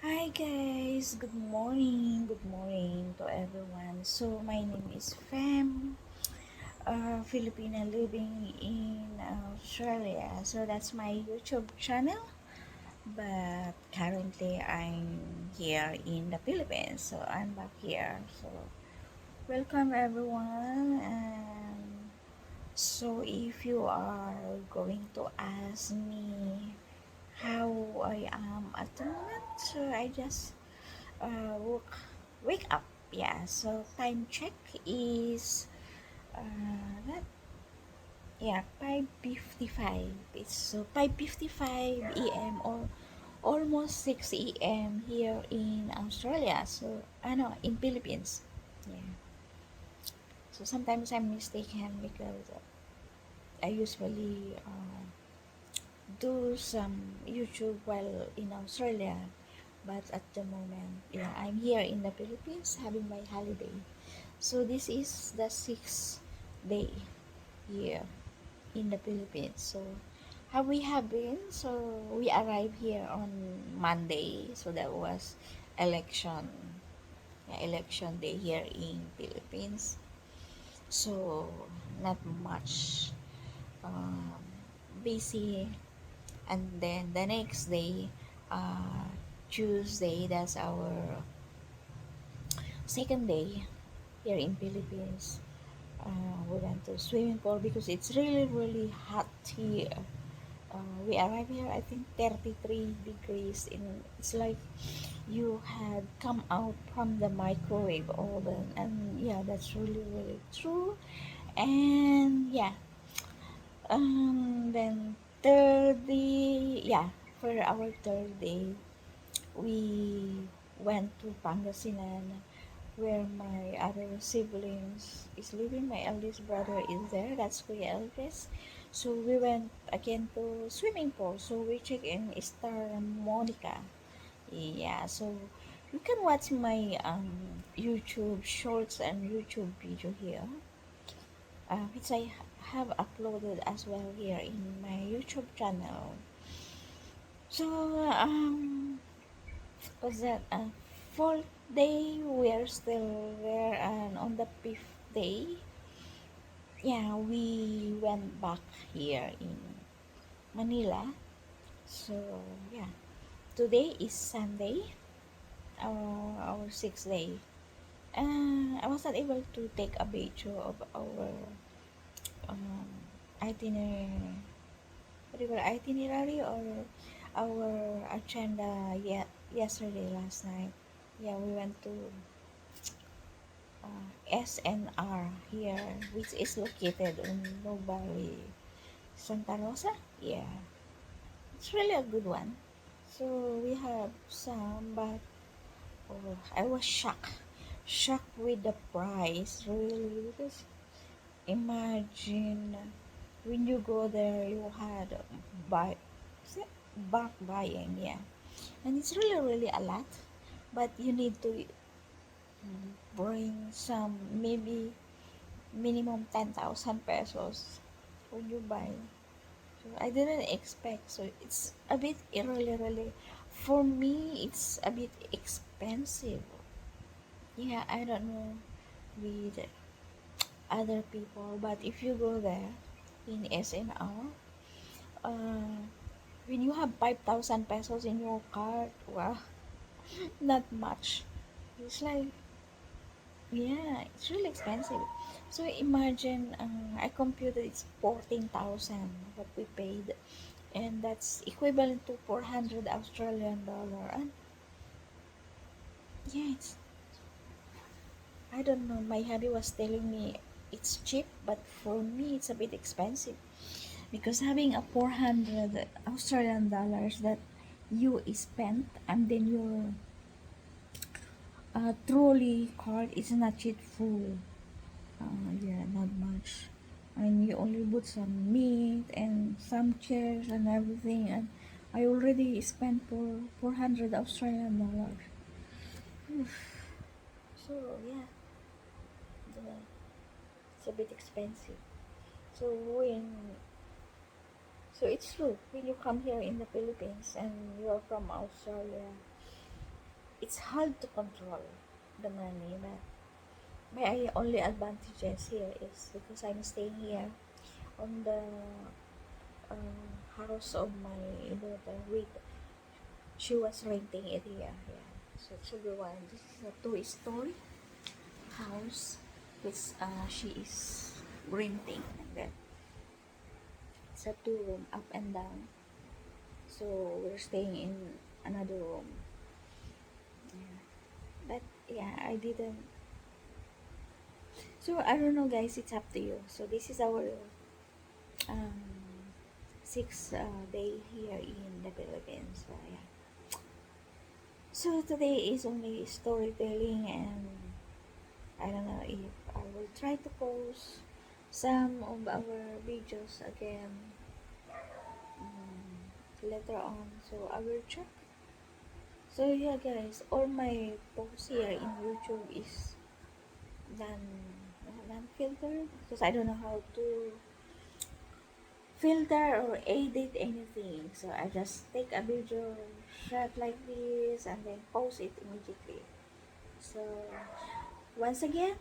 Hi guys, good morning to everyone. So my name is Fem, Filipina living in Australia. So that's my YouTube channel. But currently I'm here in the Philippines. So I'm back here. So welcome everyone. And so if you are going to ask me how I am at the moment, so I just woke wake up. Yeah, so time check is that yeah 5:55. It's so 5:55 a.m. or almost 6 a.m. here in Australia. So ano in Philippines. Yeah. So sometimes I'm mistaken because I usually do some YouTube while in Australia. But at the moment, yeah, I'm here in the Philippines having my holiday. So this is the sixth day here in the Philippines. So how we have been? So we arrived here on Monday. So that was election, yeah, election day here in Philippines. So not much um, busy. And then the next day, uh, Tuesday, that's our second day here in Philippines. We went to swimming pool because it's really hot here. We arrived here, I think 33 degrees. It's like you had come out from the microwave oven, and yeah, that's really true. And yeah, then third day, yeah, for our third day, we went to Pangasinan where my other siblings is living. My eldest brother is there. That's Kuya Elvis. So we went again to swimming pool. So we check in Star Monica. Yeah. So you can watch my YouTube shorts and YouTube video here, which I have uploaded as well here in my YouTube channel. So was that fourth day we are still there, and on the fifth day, yeah, we went back here in Manila. So yeah, today is Sunday, our sixth day. I was not able to take a picture of our um, itinerary, what do you call it, itinerary or our agenda yet yesterday last night. Yeah, we went to SNR here, which is located in Nubali, Santa Rosa. Yeah, it's really a good one. So we have some, but oh, I was shocked with the price, really, because imagine when you go there, you had buy, is it bulk buying, yeah, and it's really a lot, but you need to bring some maybe minimum 10,000 pesos when you buy. So I didn't expect. So it's a bit really, for me, it's a bit expensive. Yeah, I don't know with other people, but if you go there in SNR, uh, when you have 5,000 pesos in your card, wow, not much. It's like, yeah, it's really expensive. So imagine, I computed it's 14,000 what we paid, and that's equivalent to 400 Australian dollar. And yeah, I don't know. My hubby was telling me it's cheap, but for me it's a bit expensive because having a 400 Australian dollars that you spent, and then your trolley card is not yet full. Yeah, not much. And you only bought some meat and some chairs and everything, and I already spent for 400 Australian dollars. So yeah, the, it's a bit expensive. So so it's true when you come here in the Philippines and you're from Australia, it's hard to control the money, but my only advantages here is because I'm staying here on the house of my daughter with she was renting it here. Yeah. So it's a good one. This is a two-story house which she is renting, and then it's a two-room up and down. So we're staying in another room. Yeah. But yeah, I didn't. So I don't know, guys. It's up to you. So this is our um, sixth day here in the Philippines. So yeah. So today is only storytelling, and I don't know if I will try to post some of our videos again later on. So I will check. So yeah, guys, all my posts here in YouTube is non non-filtered because I don't know how to filter or edit anything. So I just take a video shot like this and then post it immediately. So once again,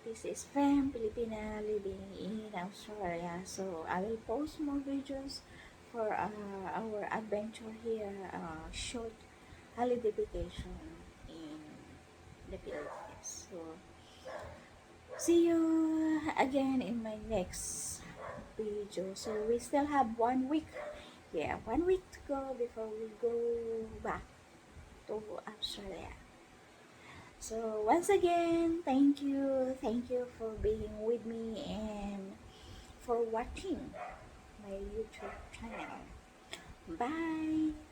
this is Fem Filipina living in Australia. So I will post more videos for our adventure here, short holiday vacation in the Philippines. So see you again in my next video. So we still have 1 week. Yeah, 1 week to go before we go back to Australia. So once again, thank you for being with me and for watching my YouTube channel. Bye!